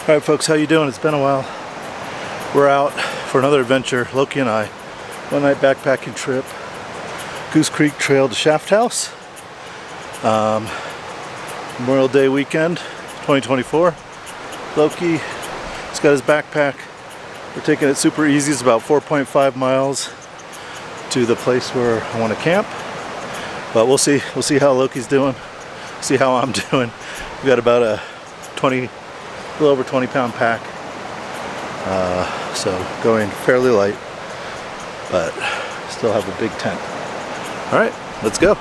Alright folks, how you doing? It's been a while. We're out for another adventure, Loki and I. One night backpacking trip. Goose Creek Trail to Shaft House. Memorial Day weekend, 2024. Loki, he's got his backpack. We're taking it super easy. It's about 4.5 miles to the place where I want to camp. But we'll see how Loki's doing. See how I'm doing. We got about a little over 20-pound pack. So going fairly light, but still have a big tent. All right, let's go.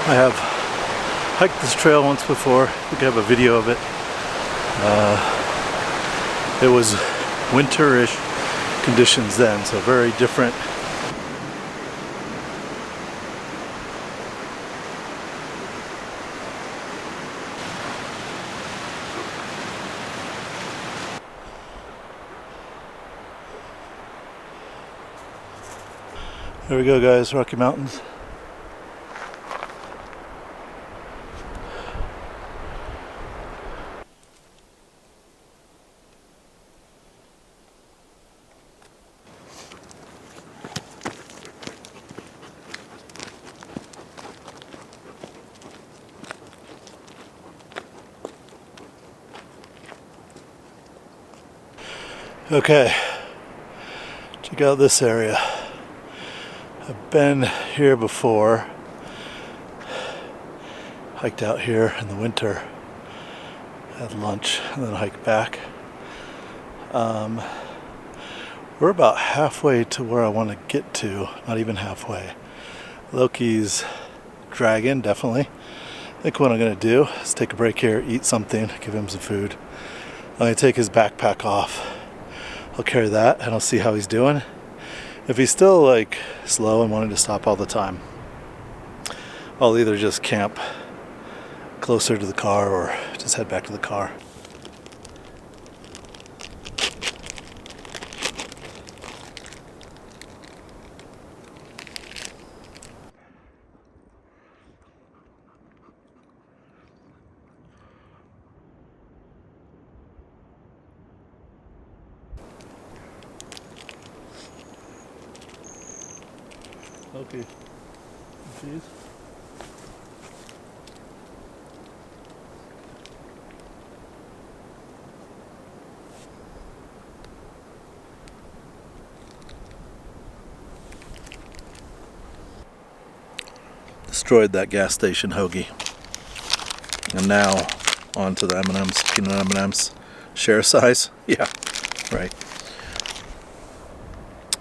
I have hiked this trail once before. I think I have a video of it. It was winter-ish conditions then, so very different. There we go, guys, Rocky Mountains. Okay, check out this area. I've been here before. Hiked out here in the winter. Had lunch and then hiked back. We're about halfway to where I want to get to. Not even halfway. Loki's dragging, definitely. I think what I'm going to do is take a break here, eat something, give him some food. I'm going to take his backpack off. I'll carry that and I'll see how he's doing. If he's still like slow and wanting to stop all the time, I'll either just camp closer to the car or just head back to the car. Okay. Cheese. Destroyed that gas station hoagie. And now on to the M&Ms, peanut M&Ms. Share size? Yeah, right.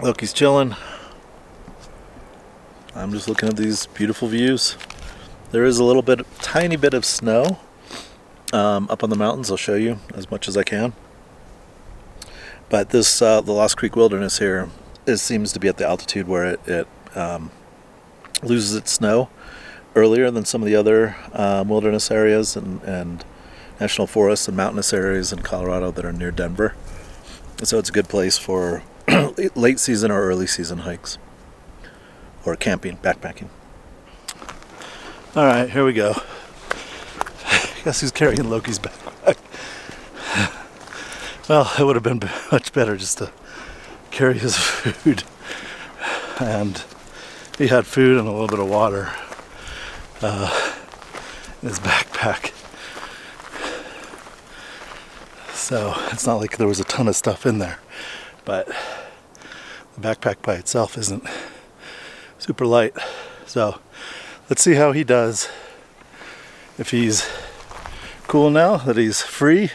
Loki's chilling. I'm just looking at these beautiful views. There is a little bit, tiny bit of snow up on the mountains. I'll show you as much as I can. But this, the Lost Creek Wilderness here, it seems to be at the altitude where it loses its snow earlier than some of the other wilderness areas and national forests and mountainous areas in Colorado that are near Denver. So it's a good place for late season or early season hikes. Or camping, backpacking. Alright, here we go. Guess who's carrying Loki's backpack? Well, it would have been much better just to carry his food. And he had food and a little bit of water in his backpack. So it's not like there was a ton of stuff in there. But the backpack by itself isn't super light. So let's see how he does. If he's cool now that he's free,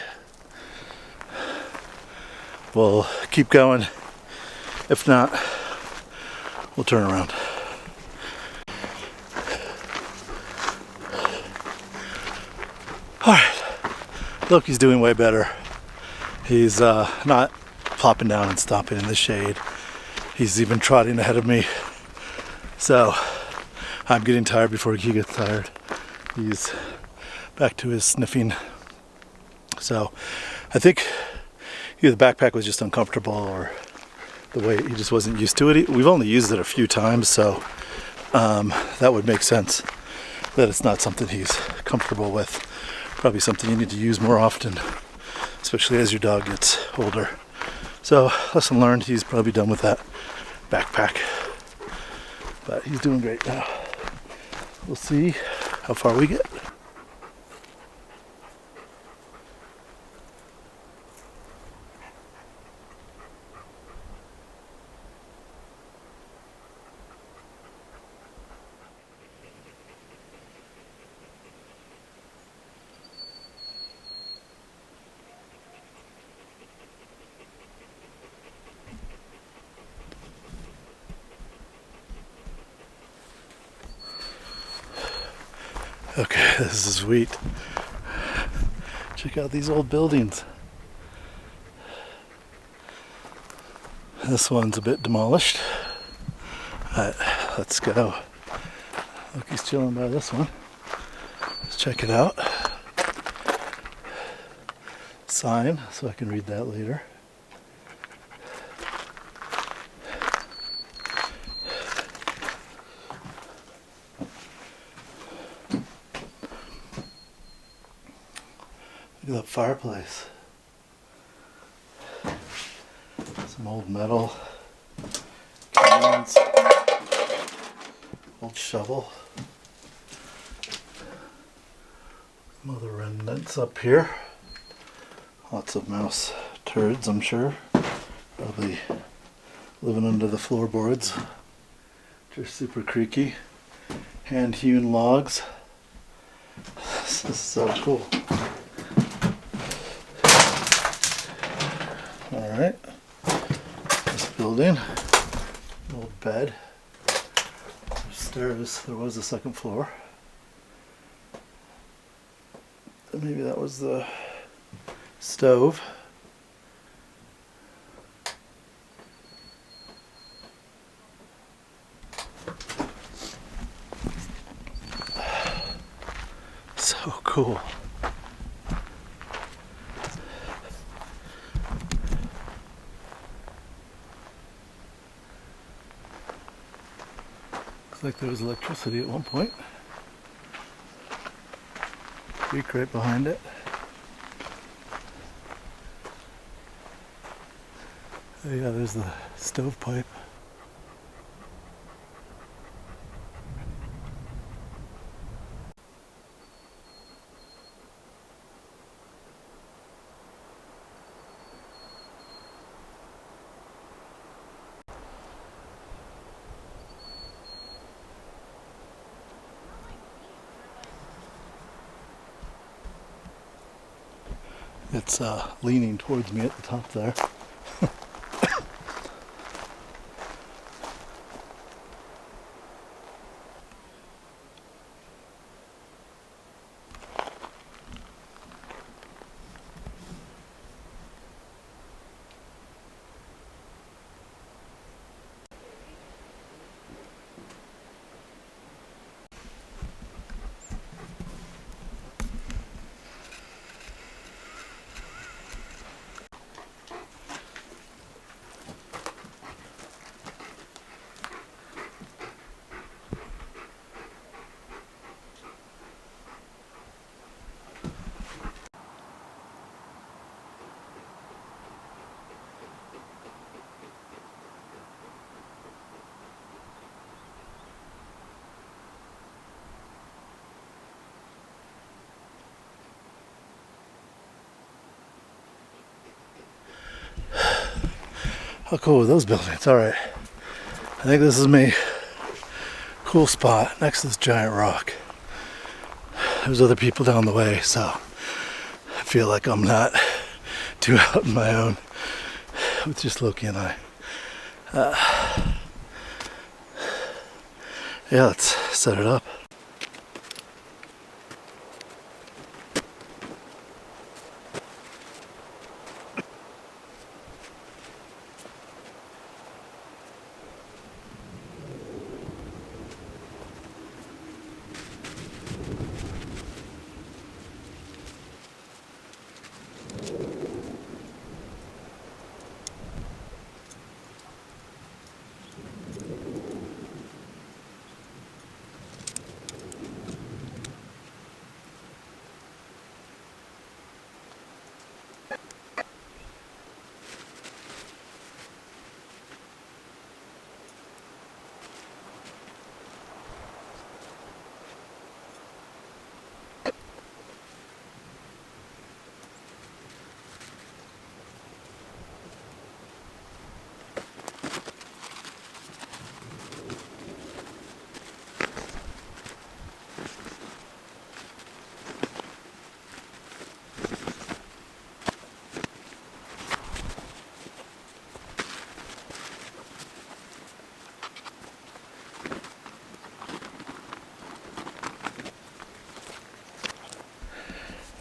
we'll keep going. If not, we'll turn around. Alright, Loki's doing way better. He's not plopping down and stopping in the shade. He's even trotting ahead of me. So I'm getting tired before he gets tired. He's back to his sniffing. So I think either the backpack was just uncomfortable or the way he just wasn't used to it. We've only used it a few times, so that would make sense that it's not something he's comfortable with. Probably something you need to use more often, especially as your dog gets older. So lesson learned, he's probably done with that backpack. But he's doing great now. We'll see how far we get. Okay, this is sweet. Check out these old buildings. This one's a bit demolished. Alright, let's go. Loki's chilling by this one. Let's check it out. Sign, so I can read that later. Look at that fireplace. Some old metal cans. Old shovel. Some other remnants up here. Lots of mouse turds, I'm sure. Probably living under the floorboards. Which are super creaky. Hand-hewn logs. This is so cool. Alright, this building, old bed, upstairs there was a second floor. Maybe that was the stove. So cool. Looks like there was electricity at one point. Creek right behind it. Oh yeah, there's the stovepipe. It's leaning towards me at the top there. How cool are those buildings? Alright. I think this is me. Cool spot next to this giant rock. There's other people down the way, so I feel like I'm not too out on my own with just Loki and I. Yeah, let's set it up.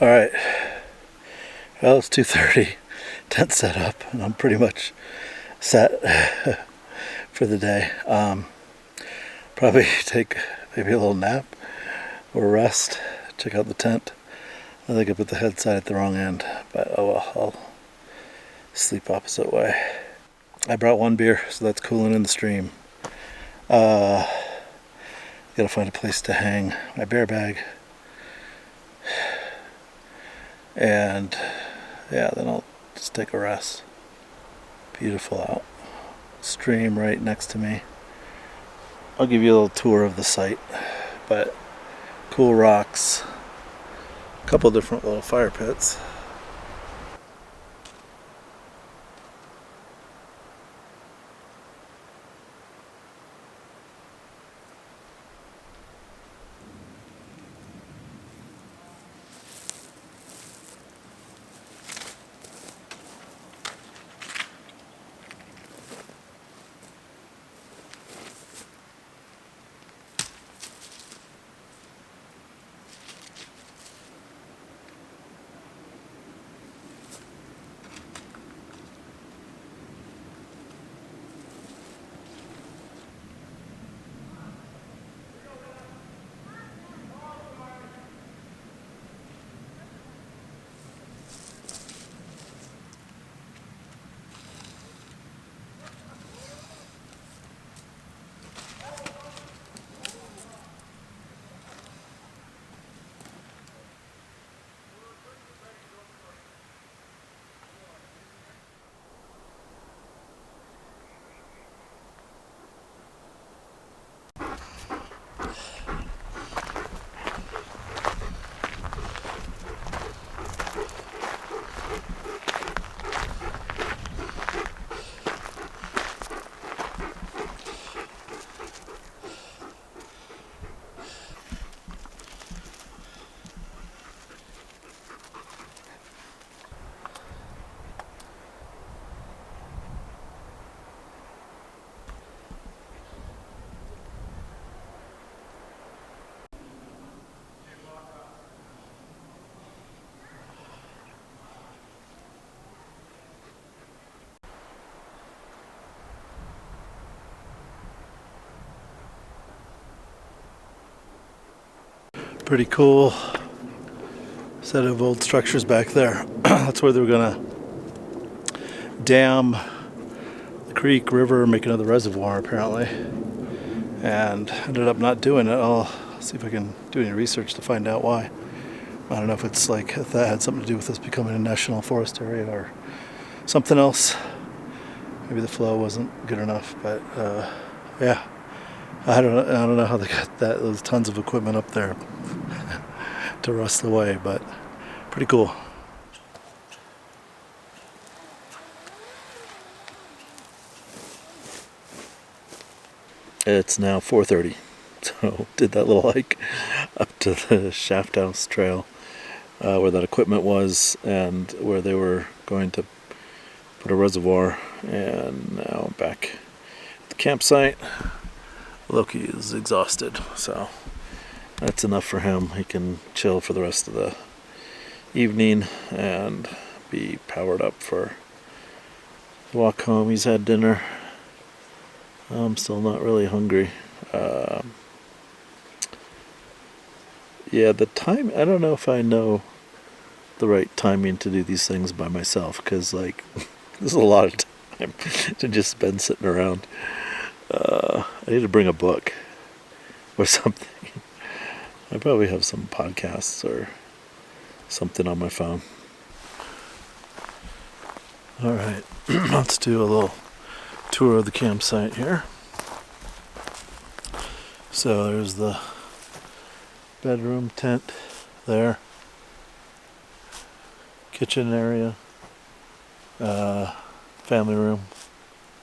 Alright, well, it's 2:30, tent set up, and I'm pretty much set for the day. Probably take maybe a little nap or rest, check out the tent. I think I put the headset at the wrong end, but oh well, I'll sleep opposite way. I brought one beer, so that's cooling in the stream. Gotta find a place to hang my bear bag. And yeah, then I'll just take a rest. Beautiful out. Stream right next to me. I'll give you a little tour of the site, but cool rocks, a couple different little fire pits. Pretty cool set of old structures back there. That's where they were gonna dam the creek, river, make another reservoir apparently, and ended up not doing it. I'll see if I can do any research to find out why. I don't know if it's like if that had something to do with this becoming a national forest area or something else. Maybe the flow wasn't good enough, but yeah. I don't know how they got that. There's tons of equipment up there to rust away, but pretty cool. It's now 4:30, so did that little hike up to the Shaft House Trail where that equipment was and where they were going to put a reservoir, and now back at the campsite. Loki is exhausted, so that's enough for him. He can chill for the rest of the evening and be powered up for the walk home. He's had dinner. I'm still not really hungry. Yeah, the time, I don't know if I know the right timing to do these things by myself, because like this is a lot of time to just spend sitting around. I need to bring a book or something. I probably have some podcasts or something on my phone. Alright, let's do a little tour of the campsite here. So there's the bedroom tent there. Kitchen area. Family room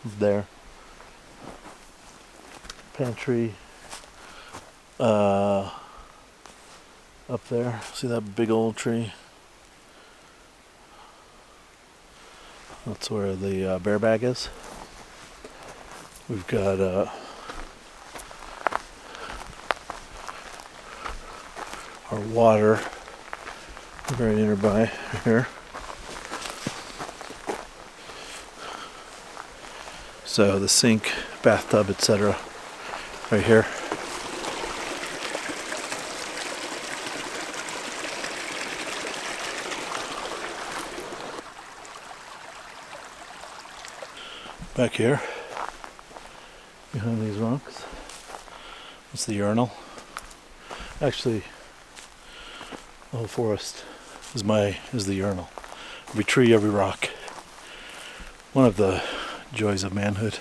there. Pantry up there. See that big old tree? That's where the bear bag is. We've got our water very nearby here. So the sink, bathtub, etc. right here. Back here, behind these rocks, it's the urinal. Actually, the whole forest is the urinal. Every tree, every rock. One of the joys of manhood.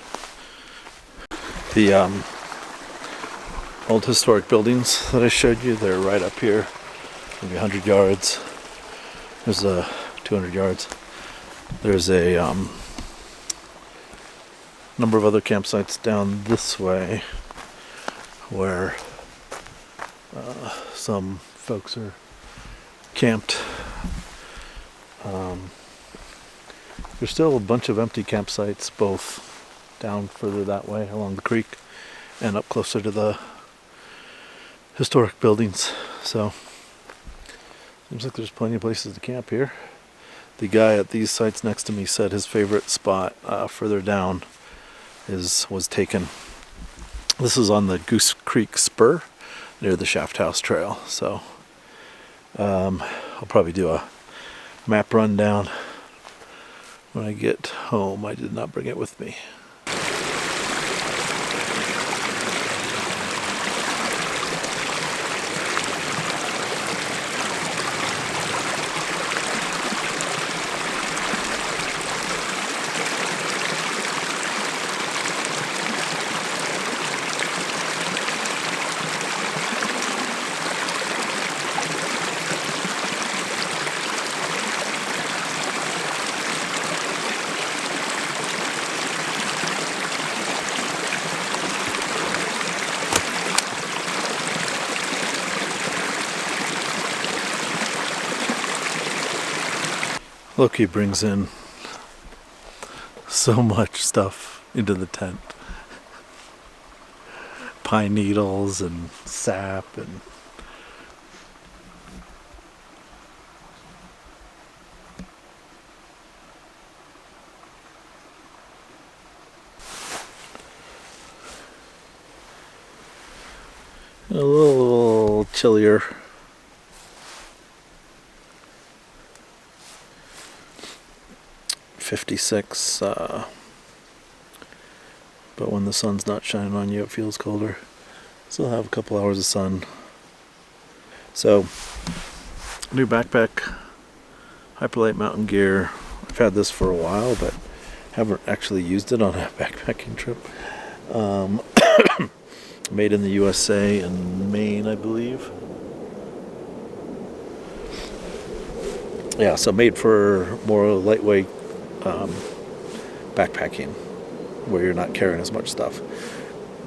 The old historic buildings that I showed you, they're right up here, maybe 100 yards. There's 200 yards. There's a number of other campsites down this way where some folks are camped. There's still a bunch of empty campsites, both down further that way along the creek and up closer to the historic buildings. So seems like there's plenty of places to camp here. The guy at these sites next to me said his favorite spot further down was taken. This is on the Goose Creek spur near the Shaft House Trail. So I'll probably do a map rundown when I get home. I did not bring it with me. Loki brings in so much stuff into the tent. Pine needles and sap and a little chillier. '56, but when the sun's not shining on you, it feels colder. Still have a couple hours of sun. So, new backpack, Hyperlight mountain gear. I've had this for a while, but haven't actually used it on a backpacking trip. Made in the USA in Maine, I believe. Yeah, so made for more lightweight backpacking, where you're not carrying as much stuff.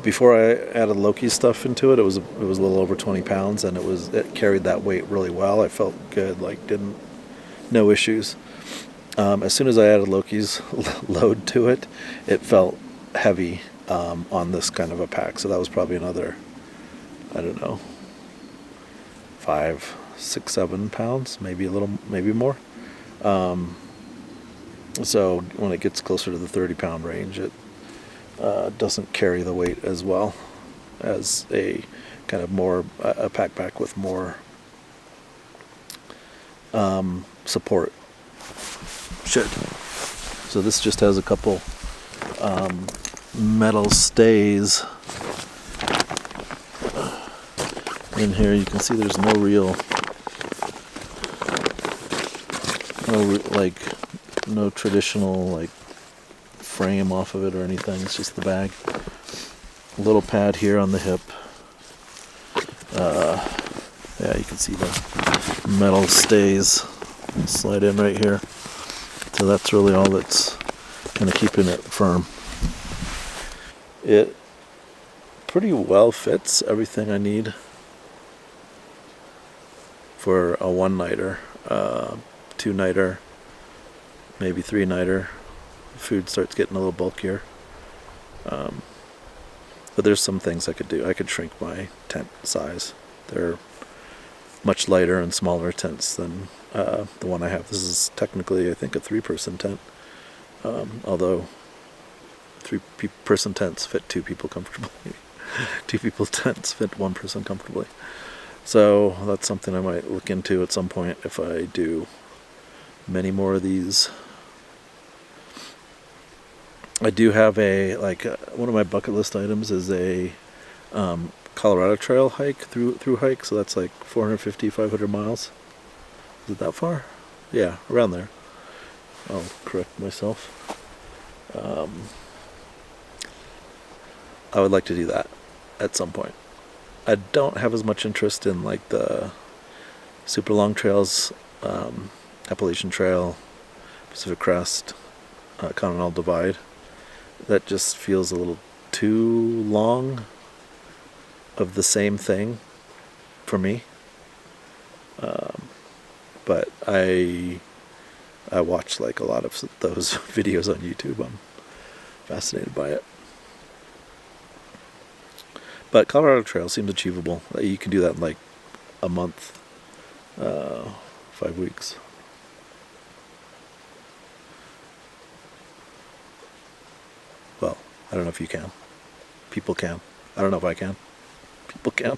Before I added Loki's stuff into it, it was a little over 20 pounds, and it carried that weight really well. I felt good, no issues. As soon as I added Loki's load to it, it felt heavy on this kind of a pack. So that was probably another, I don't know, 5, 6, 7 pounds, maybe more. So when it gets closer to the 30-pound range, it doesn't carry the weight as well as a kind of more a backpack with more support should. So this just has a couple metal stays in here. You can see there's no traditional frame off of it or anything. It's just the bag. A little pad here on the hip. Yeah, you can see the metal stays slide in right here. So that's really all that's kind of keeping it firm. It pretty well fits everything I need for a one-nighter, two-nighter, maybe three-nighter. Food starts getting a little bulkier. But there's some things I could do. I could shrink my tent size. They're much lighter and smaller tents than the one I have. This is technically, I think, a 3-person tent, although 3-person tents fit 2 people comfortably. 2 people tents fit 1 person comfortably. So that's something I might look into at some point if I do many more of these. I do have one of my bucket list items is a Colorado Trail hike through hike, so that's like 450, 500 miles. Is it that far? Yeah, around there. I'll correct myself. I would like to do that at some point. I don't have as much interest in like the super long trails, Appalachian Trail, Pacific Crest, Continental Divide. That just feels a little too long of the same thing for me. But I watch like a lot of those videos on YouTube. I'm fascinated by it. But Colorado Trail seems achievable. You can do that in like a month, 5 weeks. Well, I don't know if you can. People can. I don't know if I can. People can.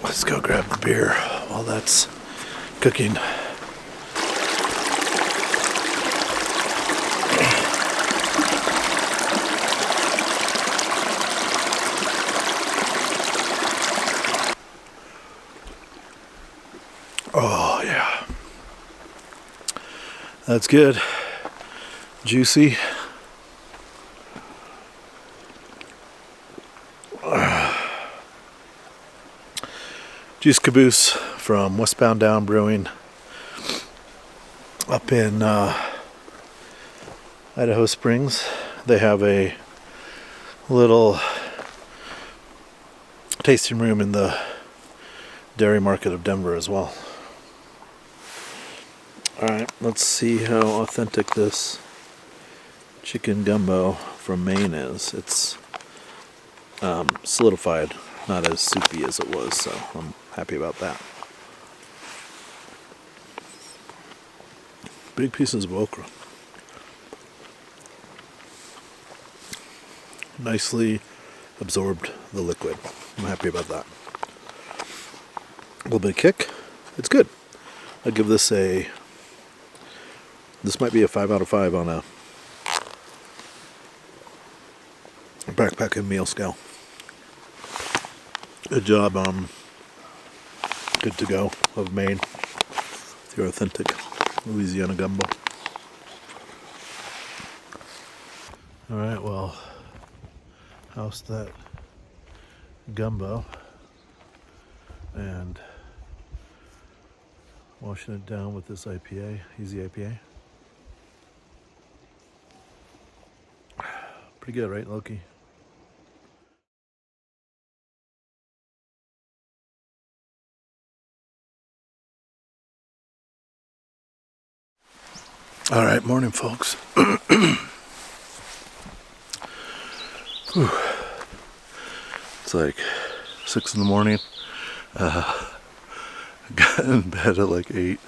Let's go grab the beer while that's cooking. Oh yeah, that's good. Juicy. Juice Caboose from Westbound Down Brewing up in Idaho Springs. They have a little tasting room in the dairy market of Denver as well. Alright, let's see how authentic this chicken gumbo from Maine is. It's solidified, not as soupy as it was, so I'm happy about that. Big pieces of okra. Nicely absorbed the liquid. I'm happy about that. A little bit of kick. It's good. I'll give this this might be a 5 out of 5 on a backpacking meal scale. Good job, good to go of Maine. The authentic Louisiana gumbo. Alright, well, house that gumbo and washing it down with this IPA, Easy IPA. Pretty good, right, Loki? All right, morning, folks. It's like 6 in the morning. Got in bed at like 8.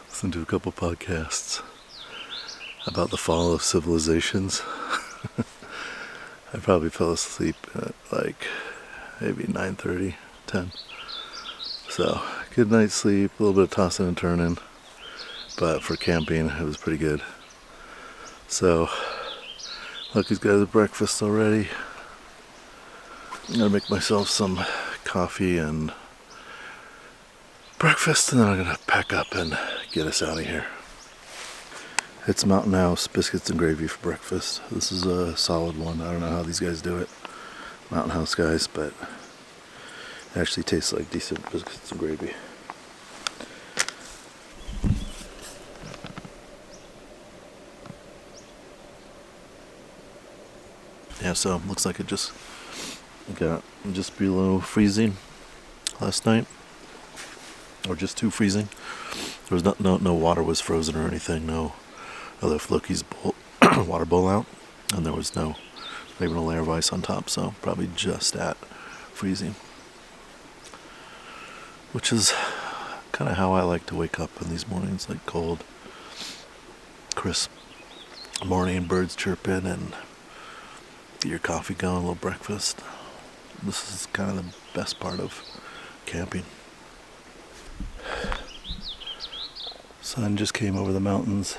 Listened to a couple podcasts about the fall of civilizations. I probably fell asleep at like maybe 9:30, 10. So, good night's sleep, a little bit of tossing and turning. But for camping, it was pretty good. So, Lucky's got his breakfast already. I'm gonna make myself some coffee and breakfast, and then I'm gonna pack up and get us out of here. It's Mountain House biscuits and gravy for breakfast. This is a solid one. I don't know how these guys do it, Mountain House guys, but it actually tastes like decent biscuits and gravy. Yeah, so looks like it just Got just below freezing last night, or just too freezing. There was no water was frozen or anything. No, I left Loki's water bowl out, and there was not even a layer of ice on top. So probably just at freezing, which is kind of how I like to wake up in these mornings, like cold, crisp morning, birds chirping, and get your coffee going, a little breakfast. This is kind of the best part of camping. Sun just came over the mountains.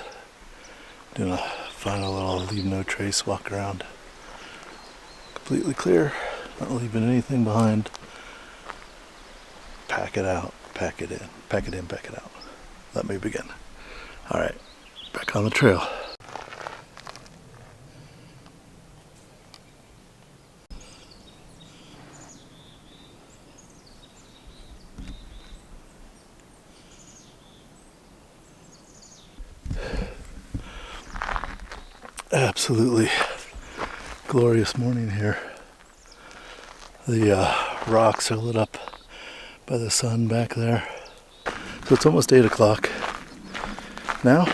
Doing a final little leave no trace walk around. Completely clear, not leaving anything behind. Pack it out, pack it in, pack it in, pack it out. Let me begin. All right, back on the trail. Absolutely glorious morning here. The rocks are lit up by the sun back there. So it's almost 8 o'clock now.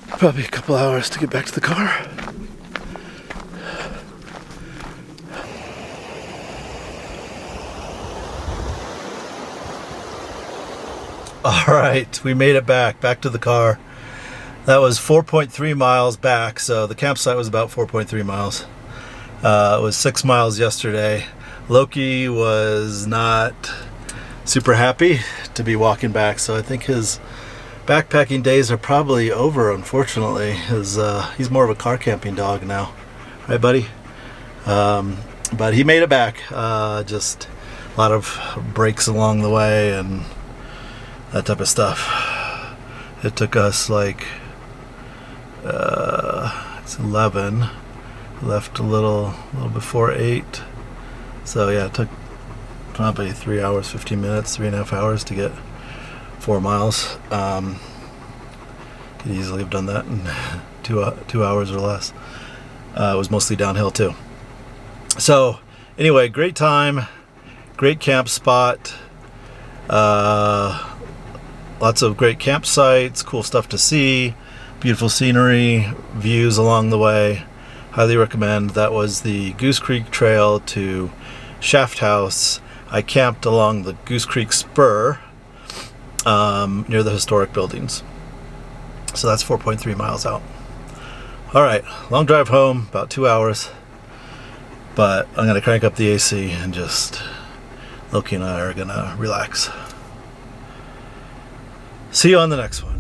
Probably a couple hours to get back to the car. All right, we made it back to the car. That was 4.3 miles back, so the campsite was about 4.3 miles. It was 6 miles yesterday. Loki was not super happy to be walking back, so I think his backpacking days are probably over, unfortunately. He's more of a car camping dog now. Right, buddy? But he made it back. Just a lot of breaks along the way and that type of stuff. It took us like it's 11. Left a little before 8. So yeah, it took probably 3 hours, 15 minutes, 3.5 hours to get 4 miles. Could easily have done that in 2 hours or less. It was mostly downhill too. So anyway, great time, great camp spot. Lots of great campsites, cool stuff to see, beautiful scenery, views along the way. Highly recommend. That was the Goose Creek Trail to Shaft House. I camped along the Goose Creek Spur near the historic buildings. So that's 4.3 miles out. All right, long drive home, about 2 hours. But I'm going to crank up the AC and just, Loki and I are going to relax. See you on the next one.